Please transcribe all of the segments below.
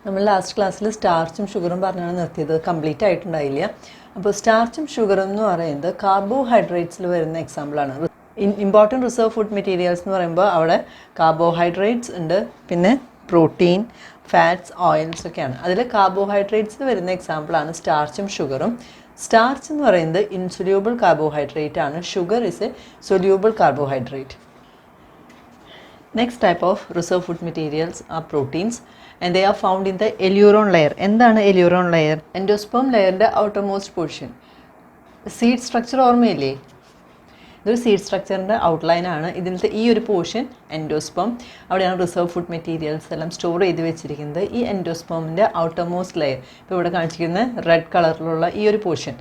നമ്മൾ ലാസ്റ്റ് ക്ലാസ്സിൽ സ്റ്റാർച്ചും ഷുഗറും പറഞ്ഞാണ് നിർത്തിയത്. കംപ്ലീറ്റ് ആയിട്ടുണ്ടായില്ല. അപ്പോൾ സ്റ്റാർച്ചും ഷുഗറും എന്ന് പറയുന്നത് കാർബോഹൈഡ്രേറ്റ്സിൽ വരുന്ന എക്സാമ്പിളാണ്. ഇമ്പോർട്ടൻറ്റ് റിസർവ് ഫുഡ് മെറ്റീരിയൽസ് എന്ന് പറയുമ്പോൾ അവിടെ കാർബോഹൈഡ്രേറ്റ്സ് ഉണ്ട്, പിന്നെ പ്രോട്ടീൻ, ഫാറ്റ്സ്, ഓയിൽസ് ഒക്കെയാണ്. അതിൽ കാർബോഹൈഡ്രേറ്റ്സിൽ വരുന്ന എക്സാമ്പിളാണ് സ്റ്റാർച്ചും ഷുഗറും. സ്റ്റാർച്ച് എന്ന് പറയുന്നത് ഇൻസൊല്യൂബിൾ കാർബോഹൈഡ്രേറ്റ് ആണ്. Sugar is A soluble carbohydrate. Next type of reserve food materials are proteins and they are found in the aleurone layer. എന്താണ് aleurone layer? Endosperm layerൻ്റെ outermost portion. Seed structure ഓർമ്മയില്ലേ? ഇതൊരു seed സ്ട്രക്ചറിൻ്റെ outline ആണ്. ഇതിലത്തെ ഈ ഒരു portion endosperm, അവിടെയാണ് reserve food materials എല്ലാം store ചെയ്ത് വെച്ചിരിക്കുന്നത്. ഈ എൻഡോസ്പേമിൻ്റെ ഔട്ടർമോസ്റ്റ് ലെയർ, ഇപ്പോൾ ഇവിടെ കാണിച്ചിരിക്കുന്ന റെഡ് കളറിലുള്ള ഈ ഒരു പോർഷൻ,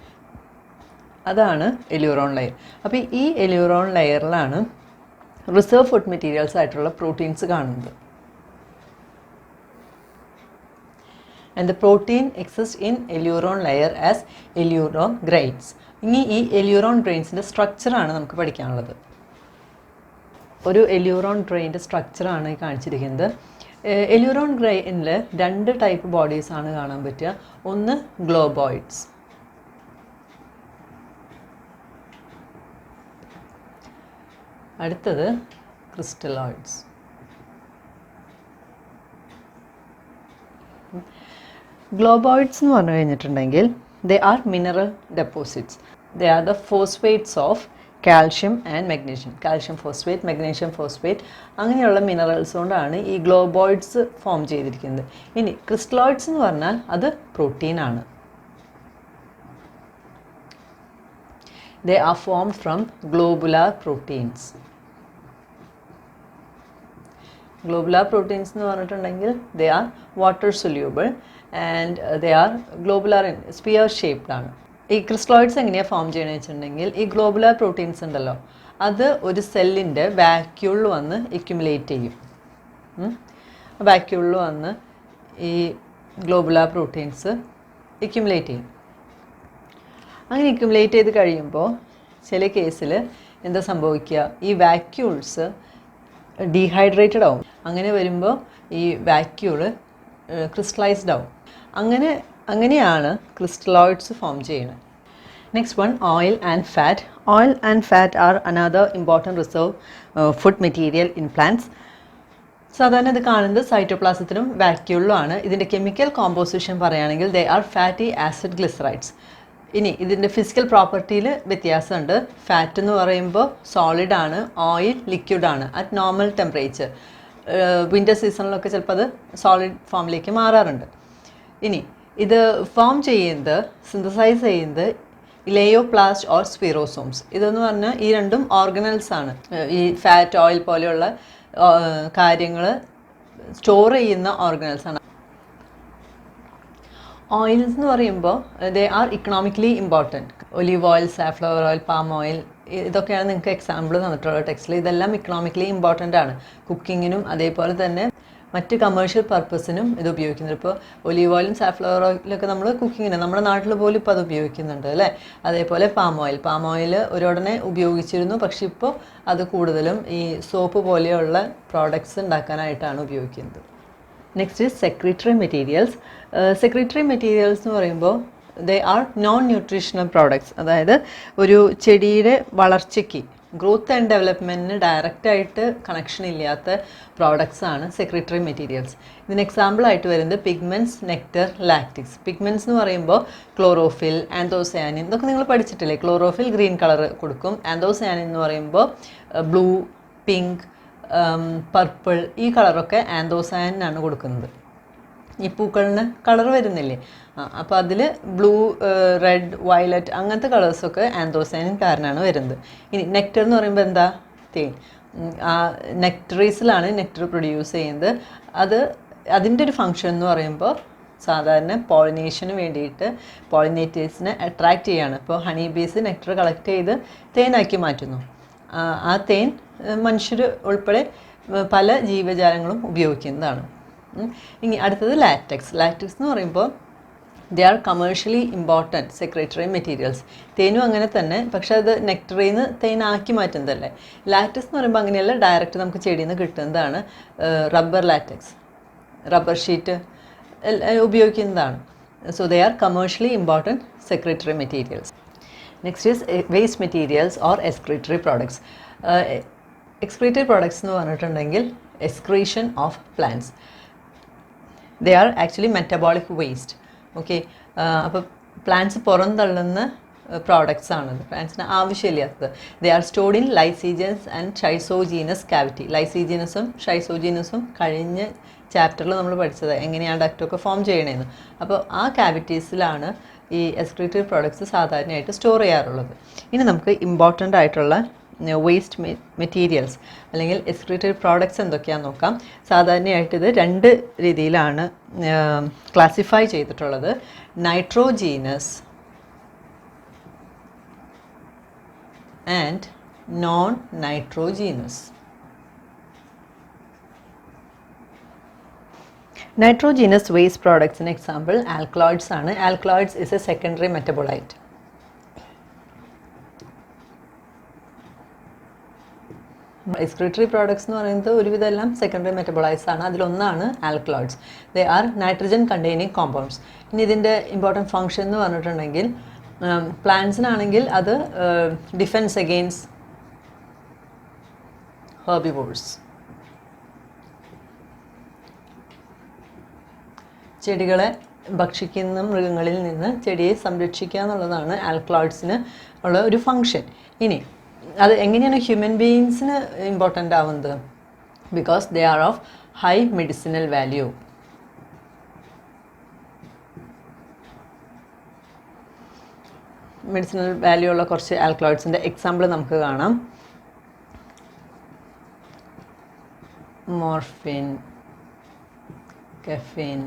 അതാണ് എല്യൂറോൺ ലെയർ. അപ്പോൾ ഈ എല്യൂറോൺ ലെയറിലാണ് റിസർവ് ഫുഡ് മെറ്റീരിയൽസ് ആയിട്ടുള്ള പ്രോട്ടീൻസ് കാണുന്നത്. And the protein exist in aleurone layer as aleurone grains. ഇനി ഈ എല്യൂറോൺ ഗ്രെയിൻസിൻ്റെ സ്ട്രക്ചറാണ് നമുക്ക് പഠിക്കാനുള്ളത്. ഒരു എല്യൂറോൺ ഗ്രെയിൻ്റെ സ്ട്രക്ചറാണ് ഈ കാണിച്ചിരിക്കുന്നത്. എല്യൂറോൺ ഗ്രെയിനിൽ രണ്ട് ടൈപ്പ് ബോഡീസാണ് കാണാൻ പറ്റുക. ഒന്ന് ഗ്ലോബോയിഡ്സ്, അടുത്തത് ക്രിസ്റ്റലോയിഡ്സ്. ഗ്ലോബോയിഡ്സ് എന്ന് പറഞ്ഞു കഴിഞ്ഞിട്ടുണ്ടെങ്കിൽ they are mineral deposits. They are the phosphates of calcium and magnesium. Calcium phosphate, magnesium phosphate, അങ്ങനെയുള്ള മിനറൽസ് കൊണ്ടാണ് ഈ ഗ്ലോബോയിഡ്സ് ഫോം ചെയ്തിരിക്കുന്നത്. ഇനി ക്രിസ്റ്റലോയിഡ്സ് എന്ന് പറഞ്ഞാൽ അത് പ്രോട്ടീനാണ്. They are formed from globular proteins. Globular proteins എന്ന് പറഞ്ഞിട്ടുണ്ടെങ്കിൽ they are water soluble and they are globular in sphere shaped ആണ്. ഈ ക്രിസ്റ്റലോയിഡ്സ് എങ്ങനെയാണ് ഫോം ചെയ്യണമെന്ന് വെച്ചിട്ടുണ്ടെങ്കിൽ ഈ ഗ്ലോബുലാർ പ്രോട്ടീൻസ് ഉണ്ടല്ലോ, അത് ഒരു സെല്ലിൻ്റെ വാക്യൂളിൽ വന്ന് എക്യുമുലേറ്റ് ചെയ്യും. വാക്യൂളിൽ വന്ന് ഈ ഗ്ലോബുലാർ പ്രോട്ടീൻസ് എക്യുമുലേറ്റ് ചെയ്യും. അങ്ങനെ അക്യുമുലേറ്റ് ചെയ്ത് കഴിയുമ്പോൾ ചില കേസിൽ എന്താ സംഭവിക്കുക, ഈ വാക്യൂൾസ് ഡീഹൈഡ്രേറ്റഡ് ആവും. അങ്ങനെ വരുമ്പോൾ ഈ വാക്യൂള് ക്രിസ്റ്റലൈസ്ഡ് ആവും. അങ്ങനെയാണ് ക്രിസ്റ്റലോയിഡ്സ് ഫോം ചെയ്യുന്നത്. Next one, oil and fat. Oil and fat are another important reserve food material in plants. സാധാരണ ഇത് കാണുന്നത് സൈറ്റോപ്ലാസത്തിലും വാക്യൂളിലുമാണ്. ഇതിൻ്റെ കെമിക്കൽ കോമ്പോസിഷൻ പറയുകയാണെങ്കിൽ they are fatty acid glycerides. ഇനി ഇതിൻ്റെ ഫിസിക്കൽ പ്രോപ്പർട്ടിയിൽ വ്യത്യാസമുണ്ട്. ഫാറ്റ് എന്ന് പറയുമ്പോൾ സോളിഡാണ്, ഓയിൽ ലിക്വിഡാണ് അറ്റ് നോർമൽ ടെമ്പറേച്ചർ. വിൻ്റർ സീസണിലൊക്കെ ചിലപ്പോൾ അത് സോളിഡ് ഫോമിലേക്ക് മാറാറുണ്ട്. ഇനി ഇത് ഫോം ചെയ്യുന്നത്, സിന്തസൈസ് ചെയ്യുന്നത് ഇലയോപ്ലാസ്റ്റ് ഓർ സ്പിറോസോംസ്. ഇതെന്ന് പറഞ്ഞാൽ ഈ രണ്ടും ഓർഗനൽസ് ആണ്. ഈ ഫാറ്റ്, ഓയിൽ പോലെയുള്ള കാര്യങ്ങൾ സ്റ്റോർ ചെയ്യുന്ന ഓർഗനൽസ് ആണ്. ഓയിൽസ് എന്ന് പറയുമ്പോൾ they are economically important. Olive oil, safflower oil, palm oil, ഇതൊക്കെയാണ് നിങ്ങൾക്ക് എക്സാമ്പിൾ തന്നിട്ടുള്ള ടെക്സ്റ്റിൽ. ഇതെല്ലാം ഇക്കണോമിക്കലി ഇമ്പോർട്ടൻ്റ് ആണ്. കുക്കിങ്ങിനും അതേപോലെ തന്നെ മറ്റ് കമേഴ്ഷ്യൽ പർപ്പസിനും ഇത് ഉപയോഗിക്കുന്നത്. ഇപ്പോൾ ഒലീവ് ഓയിലും സാഫ്ലവർ ഓയിലൊക്കെ നമ്മൾ കുക്കിങ്ങിന് നമ്മുടെ നാട്ടിൽ പോലും ഇപ്പോൾ അത് ഉപയോഗിക്കുന്നുണ്ട് അല്ലേ. അതേപോലെ പാം ഓയിൽ ഒരുടനെ ഉപയോഗിച്ചിരുന്നു, പക്ഷെ ഇപ്പോൾ അത് കൂടുതലും ഈ സോപ്പ് പോലെയുള്ള പ്രോഡക്ട്സ് ഉണ്ടാക്കാനായിട്ടാണ് ഉപയോഗിക്കുന്നത്. Next is secretory materials. Secretory materials എന്ന് പറയുമ്പോൾ they R non nutritional products. അതായത് ഒരു ചെടിയുടെ വളർച്ചയ്ക്ക്, ഗ്രോത്ത് ആൻഡ് ഡെവലപ്മെൻറ്റിന് ഡയറക്റ്റായിട്ട് കണക്ഷൻ ഇല്ലാത്ത പ്രോഡക്ട്സ് ആണ് സെക്രീറ്ററി മെറ്റീരിയൽസ്. ഇതിന് എക്സാമ്പിളായിട്ട് വരുന്നത് പിഗ്മെൻറ്റ്സ്, നെക്ടർ, ലാക്റ്റിക്സ്. പിഗ്മെൻറ്റ്സ് എന്ന് പറയുമ്പോൾ ക്ലോറോഫിൽ, ആന്തോസയാനിൻ, ഇതൊക്കെ നിങ്ങൾ പഠിച്ചിട്ടില്ലേ. ക്ലോറോഫിൽ ഗ്രീൻ കളർ കൊടുക്കും. ആന്തോസയാനിൻ എന്ന് പറയുമ്പോൾ ബ്ലൂ, പിങ്ക്, പർപ്പിൾ, ഈ കളറൊക്കെ ആന്തോസയാനിനാണ് കൊടുക്കുന്നത്. ഈ പൂക്കളിന് കളർ വരുന്നില്ലേ, അപ്പോൾ അതിൽ ബ്ലൂ, റെഡ്, വയലറ്റ് അങ്ങനത്തെ കളേഴ്സൊക്കെ ആന്തോസയാനിൻ കാരണമാണ് വരുന്നത്. ഇനി നെക്ടർ എന്ന് പറയുമ്പോൾ എന്താ, തേൻ. ആ നെക്ടറീസിലാണ് നെക്ടർ പ്രൊഡ്യൂസ് ചെയ്യുന്നത്. അതിൻ്റെ ഒരു ഫങ്ഷൻ എന്ന് പറയുമ്പോൾ സാധാരണ പോളിനേഷന് വേണ്ടിയിട്ട് പോളിനേറ്റേഴ്സിനെ അട്രാക്റ്റ് ചെയ്യുകയാണ്. ഇപ്പോൾ ഹണി ബീസ് നെക്ടർ കളക്ട് ചെയ്ത് തേനാക്കി മാറ്റുന്നു. ആ തേൻ മനുഷ്യർ ഉൾപ്പെടെ പല ജീവജാലങ്ങളും ഉപയോഗിക്കുന്നതാണ്. ഇനി അടുത്തത് ലാറ്റക്സ്. ലാറ്റക്സ് എന്ന് പറയുമ്പോൾ they are commercially important secretory materials. തേനും അങ്ങനെ തന്നെ, പക്ഷേ അത് നെക്ടറിൽ നിന്ന് തേനാക്കി മാറ്റുന്നതല്ലേ. ലാറ്റക്സ് എന്ന് പറയുമ്പോൾ അങ്ങനെയല്ല, ഡയറക്റ്റ് നമുക്ക് ചെടിയിൽ നിന്ന് കിട്ടുന്നതാണ്. റബ്ബർ ലാറ്റക്സ്, റബ്ബർ ഷീറ്റ്, ഉപയോഗിക്കുന്നതാണ്. So they are commercially important secretory materials. Next is waste materials or excretory products. Excretory products എന്ന് പറഞ്ഞിട്ടുണ്ടെങ്കിൽ excretion of plants. They are actually metabolic waste. Okay, അപ്പോൾ പ്ലാന്റ്സ് പുറന്തള്ളുന്ന products ആണത്, പ്ലാന്റ്സിന് ആവശ്യമില്ലാത്തത്. They are stored in lysigenous and schizogenous cavity. ലൈസീജിയനസും ഷൈസോജീനസും കഴിഞ്ഞ ചാപ്റ്ററിൽ നമ്മൾ പഠിച്ചത് എങ്ങനെയാണ് ഡക്റ്റൊക്കെ ഫോം ചെയ്യണേന്ന്. അപ്പോൾ ആ കാവിറ്റീസിലാണ് ഈ എക്സ്ക്രീറ്ററി പ്രോഡക്ട്സ് സാധാരണയായിട്ട് സ്റ്റോർ ചെയ്യാറുള്ളത്. ഇനി നമുക്ക് ഇമ്പോർട്ടൻ്റ് ആയിട്ടുള്ള വേസ്റ്റ് മെറ്റീരിയൽസ് അല്ലെങ്കിൽ എക്സ്ക്രീറ്ററി പ്രോഡക്ട്സ് എന്തൊക്കെയാണെന്ന് നോക്കാം. സാധാരണയായിട്ട് ഇത് 2 രീതിയിലാണ് ക്ലാസിഫൈ ചെയ്തിട്ടുള്ളത്. Nitrogenous and non nitrogenous. Nitrogenous waste പ്രോഡക്ട്സിന് എക്സാമ്പിൾ ആൽക്കലോയിഡ്സ് ആണ്. Alkaloids is a secondary metabolite. Excretory products എന്ന് പറയുന്നത് ഒരുവിധം എല്ലാം സെക്കൻഡറി മെറ്റബോളൈറ്റ്സ് ആണ്. അതിലൊന്നാണ് alkaloids. They are nitrogen containing compounds. ഇനി ഇതിൻ്റെ ഇമ്പോർട്ടൻറ്റ് ഫങ്ഷൻ എന്ന് പറഞ്ഞിട്ടുണ്ടെങ്കിൽ പ്ലാന്റ്സിനാണെങ്കിൽ അത് ഡിഫെൻസ് അഗെയിൻസ്റ്റ് ഹെർബിവോർസ്. ചെടികളെ ഭക്ഷിക്കുന്ന മൃഗങ്ങളിൽ നിന്ന് ചെടിയെ സംരക്ഷിക്കുക എന്നുള്ളതാണ് ആൽക്കലോയിഡ്സിന് ഉള്ള ഒരു ഫങ്ഷൻ. ഇനി അത് എങ്ങനെയാണ് ഹ്യൂമൻ ബീയിങ്സിന് ഇമ്പോർട്ടൻ്റ് ആവുന്നത്? Because they are of high medicinal value. Medicinal value ഉള്ള കുറച്ച് ആൽക്കലോയിഡ്സിൻ്റെ എക്സാമ്പിൾ നമുക്ക് കാണാം. മോർഫിൻ, കെഫീൻ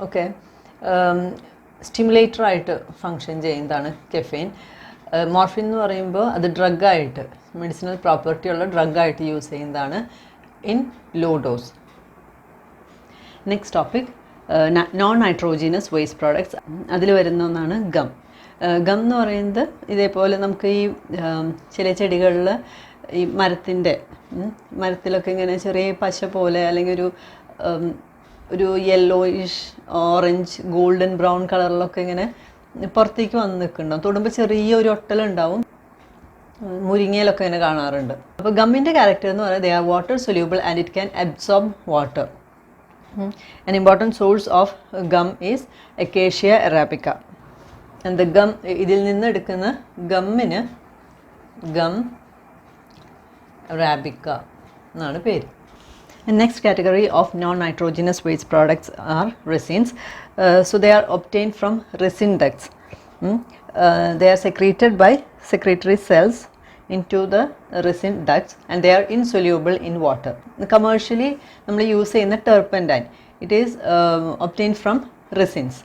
ഒക്കെ സ്റ്റിമുലേറ്ററായിട്ട് ഫങ്ഷൻ ചെയ്യുന്നതാണ് കെഫീൻ. മോർഫിൻ എന്ന് പറയുമ്പോൾ അത് ഡ്രഗായിട്ട്, മെഡിസിനൽ പ്രോപ്പർട്ടി ഉള്ള ഡ്രഗായിട്ട് യൂസ് ചെയ്യുന്നതാണ് in low dose. Next topic non nitrogenous waste products. അതിൽ വരുന്ന ഒന്നാണ് ഗം. ഗം എന്ന് പറയുന്നത് ഇതേപോലെ നമുക്ക് ഈ ചില ചെടികളിൽ ഈ മരത്തിലൊക്കെ ഇങ്ങനെ ചെറിയ പശ പോലെ അല്ലെങ്കിൽ ഒരു യെല്ലോയിഷ് ഓറഞ്ച് ഗോൾഡൻ ബ്രൗൺ കളറിലൊക്കെ ഇങ്ങനെ പുറത്തേക്ക് വന്ന് നിൽക്കുന്നുണ്ടാവും. തൊടുമ്പോൾ ചെറിയൊരു ഒട്ടലുണ്ടാവും. മുരിങ്ങയിലൊക്കെ ഇങ്ങനെ കാണാറുണ്ട്. അപ്പോൾ ഗമ്മിൻ്റെ ക്യാരക്ടർ എന്ന് പറയുന്നത് they are water soluble and it can absorb water. An important source of gum is Acacia arabica. And the gum, ഇതിൽ നിന്ന് എടുക്കുന്ന ഗമ്മിന് ഗം അറാബിക്ക എന്നാണ് പേര്. And next category of non-nitrogenous waste products are resins. So they are obtained from resin ducts. They are secreted by secretory cells into the resin ducts and they are insoluble in water. Commercially നമ്മൾ use ചെയ്യുന്ന turpentine, it is obtained from resins.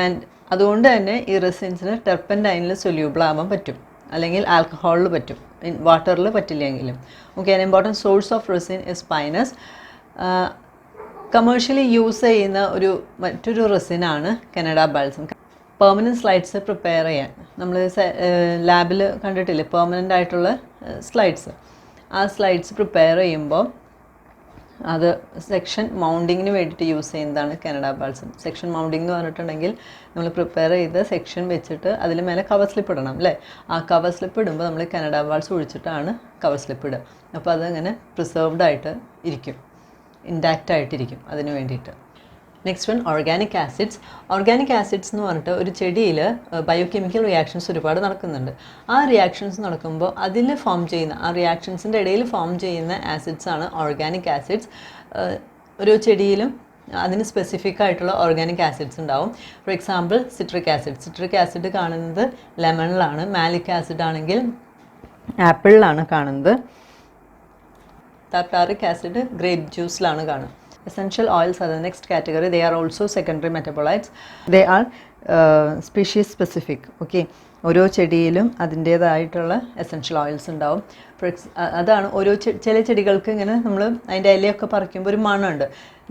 And അതുകൊണ്ട് തന്നെ ഈ റെസിൻസിന് ടെർപ്പൻറ്റൈനിൽ soluble ആവാൻ പറ്റും, അല്ലെങ്കിൽ ആൽക്കഹോളിൽ പറ്റും, വാട്ടറിൽ പറ്റില്ലെങ്കിലും. Okay, an important source of resin is Pinus. Commercially use ചെയ്യുന്ന മറ്റൊരു റെസിനാണ് Canada balsam. Permanent slides prepare ചെയ്യാൻ നമ്മൾ ലാബിൽ കണ്ടിട്ടില്ലേ, പെർമനൻ്റ് ആയിട്ടുള്ള സ്ലൈഡ്സ്. ആ സ്ലൈഡ്സ് പ്രിപ്പയർ ചെയ്യുമ്പോൾ അത് സെക്ഷൻ മൗണ്ടിങ്ങിന് വേണ്ടിയിട്ട് യൂസ് ചെയ്യുന്നതാണ് കനഡ ബാൾസം. സെക്ഷൻ മൗണ്ടിങ് എന്ന് പറഞ്ഞിട്ടുണ്ടെങ്കിൽ നമ്മൾ പ്രിപ്പയർ ചെയ്ത സെക്ഷൻ വെച്ചിട്ട് അതിൽ മേലെ കവർ സ്ലിപ്പ് ഇടണം അല്ലേ. ആ കവർ സ്ലിപ്പ് ഇടുമ്പോൾ നമ്മൾ കനഡ ബാൾസ് ഒഴിച്ചിട്ടാണ് കവർ സ്ലിപ്പ് ഇടുക. അപ്പോൾ അതങ്ങനെ പ്രിസർവ്ഡ് ആയിട്ട് ഇരിക്കും, ഇൻടാക്റ്റ് ആയിട്ടിരിക്കും അതിന് വേണ്ടിയിട്ട്. Next one organic acids. Organic acids എന്ന് പറഞ്ഞിട്ട് ഒരു ചെടിയിൽ ബയോകെമിക്കൽ റിയാക്ഷൻസ് ഒരുപാട് നടക്കുന്നുണ്ട്. ആ റിയാക്ഷൻസ് നടക്കുമ്പോൾ അതിൽ ഫോം ചെയ്യുന്ന, ആ റിയാക്ഷൻസിൻ്റെ ഇടയിൽ ഫോം ചെയ്യുന്ന ആസിഡ്സ് ആണ് ഓർഗാനിക് ആസിഡ്സ്. ഒരു ചെടിയിലും അതിന് സ്പെസിഫിക് ആയിട്ടുള്ള ഓർഗാനിക് ആസിഡ്സ് ഉണ്ടാവും. For example citric acid. Citric acid കാണുന്നത് ലെമണിലാണ്. മാലിക് ആസിഡ് ആണെങ്കിൽ ആപ്പിളിലാണ് കാണുന്നത്. ടാർട്ടാറിക് ആസിഡ് ഗ്രേപ്പ് ജ്യൂസിലാണ് കാണുന്നത്. Essential oils are the next category. They are also secondary metabolites. They are species specific. Okay, ഓരോ ചെടിയിലും അതിൻ്റേതായിട്ടുള്ള എസെൻഷ്യൽ ഓയിൽസ് ഉണ്ടാവും. അതാണ് ചില ചെടികൾക്ക് ഇങ്ങനെ നമ്മൾ അതിൻ്റെ ഇലയൊക്കെ പറിക്കുമ്പോൾ ഒരു മണമുണ്ട്.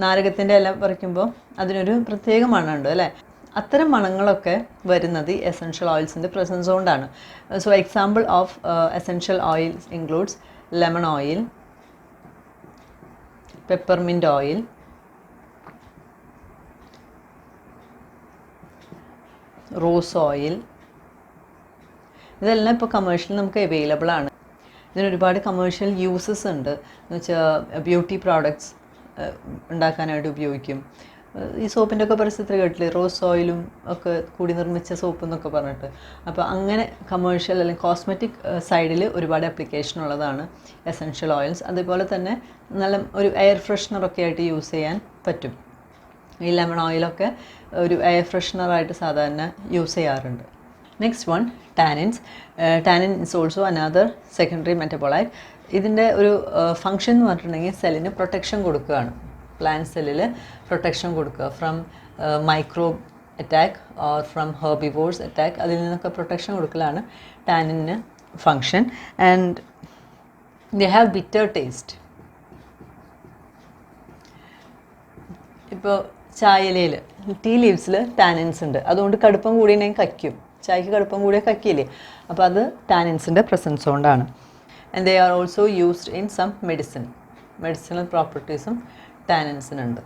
നാരകത്തിൻ്റെ ഇല പറിക്കുമ്പോൾ അതിനൊരു പ്രത്യേക മണമുണ്ട് അല്ലേ. അത്തരം മണങ്ങളൊക്കെ വരുന്നത് ഈ എസെൻഷ്യൽ ഓയിൽസിൻ്റെ പ്രസൻസ് കൊണ്ടാണ്. So example of essential oils includes lemon oil, peppermint oil, rose oil, ഇതെല്ലാം ഇപ്പോൾ കമേഴ്ഷ്യൽ നമുക്ക് അവൈലബിൾ ആണ്. ഇതിന് ഒരുപാട് കമേഴ്ഷ്യൽ യൂസസ് ഉണ്ട്. എന്ന് വെച്ചാൽ ബ്യൂട്ടി പ്രോഡക്ട്സ് ഉണ്ടാക്കാനായിട്ട് ഉപയോഗിക്കും. ഈ സോപ്പിൻ്റെ ഒക്കെ പരസ്യത്തിൽ കേട്ടില്ലേ, റോസ് ഓയിലും ഒക്കെ കൂടി നിർമ്മിച്ച സോപ്പ് എന്നൊക്കെ പറഞ്ഞിട്ട്. അപ്പോൾ അങ്ങനെ കമേഴ്ഷ്യൽ അല്ലെങ്കിൽ കോസ്മെറ്റിക് സൈഡിൽ ഒരുപാട് ആപ്ലിക്കേഷൻ ഉള്ളതാണ് എസെൻഷ്യൽ ഓയിൽസ്. അതുപോലെ തന്നെ നല്ല ഒരു എയർ ഫ്രഷ്നറൊക്കെ ആയിട്ട് യൂസ് ചെയ്യാൻ പറ്റും. ഈ ലെമൺ ഓയിലൊക്കെ ഒരു എയർ ഫ്രഷ്നറായിട്ട് സാധാരണ യൂസ് ചെയ്യാറുണ്ട്. Next one, tannins. Tannin is also another secondary metabolite. ഇതിൻ്റെ ഒരു ഫങ്ഷൻ എന്ന് പറഞ്ഞിട്ടുണ്ടെങ്കിൽ സെല്ലിന് പ്രൊട്ടക്ഷൻ കൊടുക്കുകയാണ്. പ്ലാന്റ് സെല്ലിൽ പ്രൊട്ടക്ഷൻ കൊടുക്കുക from microbe attack or from herbivores attack, അതിൽ നിന്നൊക്കെ പ്രൊട്ടക്ഷൻ കൊടുക്കലാണ് ടാനിന് function. And they have bitter taste. ഇപ്പോൾ ചായയിലയിൽ ടീ ലീവ്സിൽ ടാനിൻസ് ഉണ്ട്, അതുകൊണ്ട് കടുപ്പം കൂടിയുണ്ടെങ്കിൽ കയ്ക്കും. ചായക്ക് കടുപ്പം കൂടിയ കക്കിയില്ലേ, അപ്പോൾ അത് ടാനിൻസിൻ്റെ പ്രസൻസ് കൊണ്ടാണ്. And they are also used in some medicinal പ്രോപ്പർട്ടീസും ടാനിൻസിനുണ്ട്.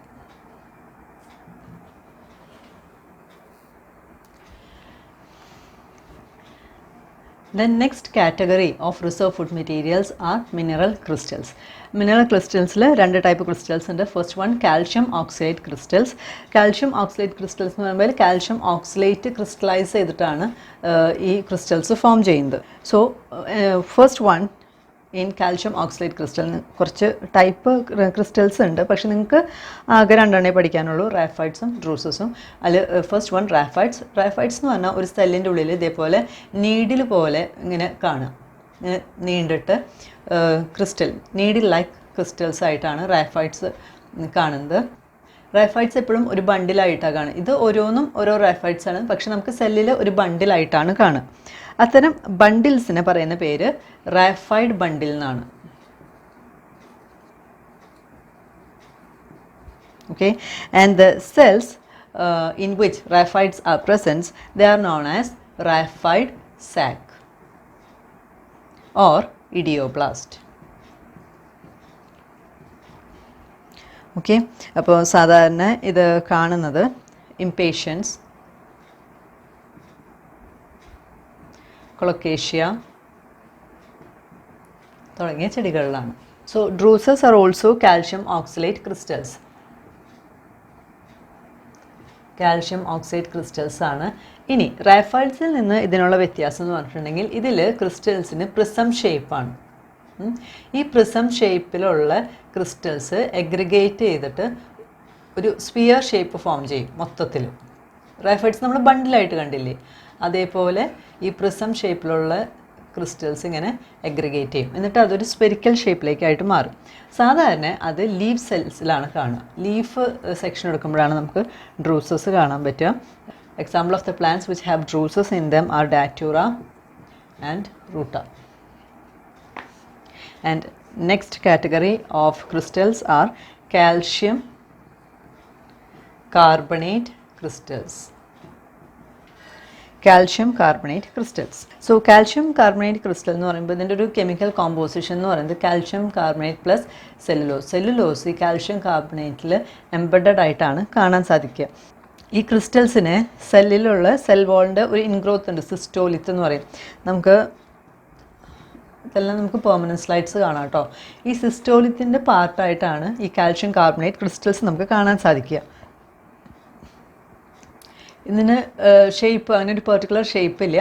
The next category of reserve food materials are mineral crystals. Mineral crystals രണ്ട് ടൈപ്പ് ക്രിസ്റ്റൽസ് ഉണ്ട്. First one calcium oxalate crystals. Calcium oxalate crystals എന്ന് പറയുമ്പോൾ calcium oxalate crystallise ചെയ്തിട്ടാണ് ഈ crystals form ചെയ്യുന്നത്. So first one in calcium oxalate crystal. കുറച്ച് type crystals ഉണ്ട്, പക്ഷെ നിങ്ങൾക്ക് ആകെ രണ്ടെണ്ണേ പഠിക്കാനുള്ളൂ, റാഫൈഡ്സും ഡ്രൂസസും. അതിൽ ഫസ്റ്റ് വൺ റാഫൈഡ്സ്. റാഫൈഡ്സ് എന്ന് പറഞ്ഞാൽ ഒരു സെല്ലിൻ്റെ ഉള്ളിൽ ഇതേപോലെ നീഡിൽ പോലെ ഇങ്ങനെ കാണുക, ഇങ്ങനെ നീണ്ടിട്ട് ക്രിസ്റ്റൽ, നീഡിൽ ലൈക്ക് ക്രിസ്റ്റൽസ് ആയിട്ടാണ് റാഫൈഡ്സ് കാണുന്നത്. റാഫൈഡ്സ് എപ്പോഴും ഒരു ബണ്ടിലായിട്ടാണ് കാണുക. ഇത് ഓരോന്നും ഓരോ റാഫൈഡ്സ് ആണ്, പക്ഷെ നമുക്ക് സെല്ലിൽ ഒരു ബണ്ടിലായിട്ടാണ് കാണുക. അത്തരം ബണ്ടിൽസിനെ പറയുന്ന പേര് റാഫൈഡ് ബണ്ടിൽ എന്നാണ്. Okay, and the cells in which raphides are present, they are known as raphide sac or idioblast. Okay, അപ്പോൾ സാധാരണ ഇത് കാണുന്നത് ഇംപേഷ്യൻസ്, കൊളക്കേഷ്യ തുടങ്ങിയ ചെടികളിലാണ്. So druses are also calcium oxalate crystals. Calcium oxide crystals ആണ്. ഇനി റാഫൈഡ്സിൽ നിന്ന് ഇതിനുള്ള വ്യത്യാസം എന്ന് പറഞ്ഞിട്ടുണ്ടെങ്കിൽ ഇതിൽ ക്രിസ്റ്റൽസിന് പ്രിസം ഷേപ്പാണ്. ഈ പ്രിസം ഷേപ്പിലുള്ള ക്രിസ്റ്റൽസ് എഗ്രിഗേറ്റ് ചെയ്തിട്ട് ഒരു സ്ഫിയർ ഷേപ്പ് ഫോം ചെയ്യും മൊത്തത്തിൽ. റാഫൈഡ്സ് നമ്മൾ ബണ്ടിലായിട്ട് കണ്ടില്ലേ, അതേപോലെ ഈ പ്രിസം ഷേപ്പിലുള്ള ക്രിസ്റ്റൽസ് ഇങ്ങനെ എഗ്രിഗേറ്റ് ചെയ്യും, എന്നിട്ട് അതൊരു സ്പെരിക്കൽ ഷേപ്പിലേക്കായിട്ട് മാറും. സാധാരണ അത് ലീഫ് സെൽസിലാണ് കാണുക. ലീഫ് സെക്ഷൻ എടുക്കുമ്പോഴാണ് നമുക്ക് ഡ്രൂസസ് കാണാൻ പറ്റുക. Example of the plants which have druses in them are Datura and Ruta. And next category of crystals are calcium carbonate crystals. Calcium carbonate crystals. So calcium carbonate crystal എന്ന് പറയുമ്പോൾ ഇതിൻ്റെ ഒരു chemical composition എന്ന് പറയുന്നത് calcium carbonate plus cellulose. Cellulose ഈ calcium കാർബണേറ്റിൽ embedded ആയിട്ടാണ് കാണാൻ സാധിക്കുക. ഈ ക്രിസ്റ്റൽസിന് സെല്ലിലുള്ള സെൽ വാളിൻ്റെ ഒരു ഇൻഗ്രോത്ത് ഉണ്ട്, സിസ്റ്റോലിത്ത് എന്ന് പറയും. ഇതെല്ലാം നമുക്ക് പെർമനൻറ്റ് സ്ലൈഡ്സ് കാണാം കേട്ടോ. ഈ സിസ്റ്റോലിത്തിൻ്റെ പാർട്ടായിട്ടാണ് ഈ കാൽഷ്യം കാർബണേറ്റ് ക്രിസ്റ്റൽസ് നമുക്ക് കാണാൻ സാധിക്കുക. ഇതിന് ഷേപ്പ്, അങ്ങനെ ഒരു പെർട്ടിക്കുലർ ഷേപ്പില്ല.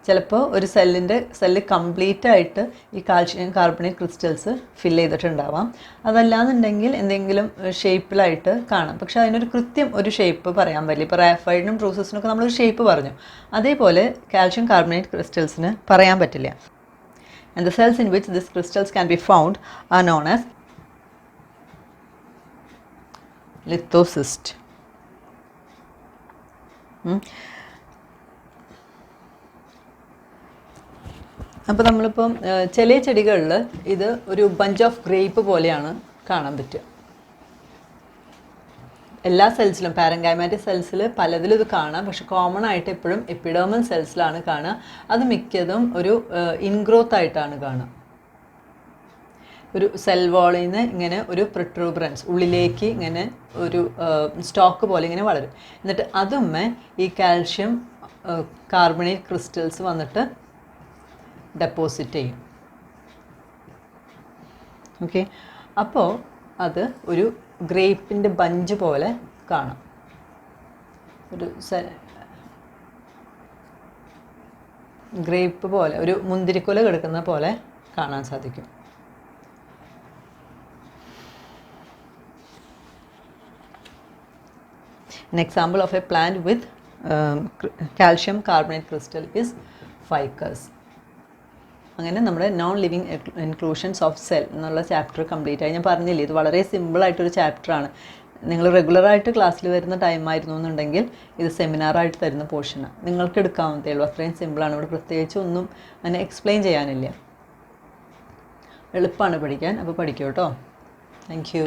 ചിലപ്പോൾ ഒരു സെല്ല് കംപ്ലീറ്റ് ആയിട്ട് ഈ കാൽഷ്യം കാർബണേറ്റ് ക്രിസ്റ്റൽസ് ഫില്ല് ചെയ്തിട്ടുണ്ടാവാം. അതല്ലാന്നുണ്ടെങ്കിൽ എന്തെങ്കിലും ഷേപ്പിലായിട്ട് കാണാം, പക്ഷേ അതിനൊരു കൃത്യം ഒരു ഷേപ്പ് പറയാൻ പറ്റില്ല. ഇപ്പോൾ റാഫൈഡിനും ഡ്രൂസസിനൊക്കെ നമ്മളൊരു ഷേപ്പ് പറഞ്ഞു, അതേപോലെ കാൽഷ്യം കാർബണേറ്റ് ക്രിസ്റ്റൽസിന് പറയാൻ പറ്റില്ല. And the cells in which these crystals can be found are known as lithocyst. അപ്പോൾ നമ്മളിപ്പം ചില ചെടികളിൽ ഇത് ഒരു ബഞ്ച് ഓഫ് ഗ്രേപ്പ് പോലെയാണ് കാണാൻ പറ്റുക. എല്ലാ സെൽസിലും, പാരൻകൈമാറ്റിക് സെൽസിൽ പലതിലും ഇത് കാണാം, പക്ഷെ കോമൺ ആയിട്ട് എപ്പോഴും എപ്പിഡേർമൽ സെൽസിലാണ് കാണുക. അത് മിക്കതും ഒരു ഇൻഗ്രോത്ത് ആയിട്ടാണ് കാണുക. ഒരു സെൽ വാളിൽ നിന്ന് ഇങ്ങനെ ഒരു പ്രൊട്രൂബറൻസ് ഉള്ളിലേക്ക് ഇങ്ങനെ ഒരു സ്റ്റോക്ക് പോലെ ഇങ്ങനെ വളരും. എന്നിട്ട് അതുമ്മേ ഈ കാൽഷ്യം കാർബണേറ്റ് ക്രിസ്റ്റൽസ് വന്നിട്ട് ഡെപ്പോസിറ്റ് ചെയ്യും. ഓക്കെ, അപ്പോൾ അത് ഒരു ഗ്രേപ്പിൻ്റെ ബഞ്ച് പോലെ കാണാം. ഒരു ഗ്രേപ്പ് പോലെ, ഒരു മുന്തിരിക്കുല കിടക്കുന്ന പോലെ കാണാൻ സാധിക്കും. An example of a plant with calcium carbonate crystal is ficus. അങ്ങനെ നമ്മുടെ non living inclusions of cell എന്നുള്ള ചാപ്റ്റർ കംപ്ലീറ്റ് ആയി. ഞാൻ പറഞ്ഞില്ലേ, ഇത് വളരെ സിമ്പിളായിട്ടൊരു ചാപ്റ്ററാണ്. നിങ്ങൾ റെഗുലറായിട്ട് ക്ലാസ്സിൽ വരുന്ന ടൈമായിരുന്നു എന്നുണ്ടെങ്കിൽ ഇത് സെമിനാറായിട്ട് തരുന്ന പോർഷനാണ്, നിങ്ങൾക്ക് എടുക്കാവുന്നതേ ഉള്ളൂ. അത്രയും സിമ്പിളാണ്. ഇവിടെ പ്രത്യേകിച്ച് ഒന്നും അങ്ങനെ എക്സ്പ്ലെയിൻ ചെയ്യാനില്ല. എളുപ്പമാണ് പഠിക്കാൻ. അപ്പോൾ പഠിക്കൂ കേട്ടോ. Thank you.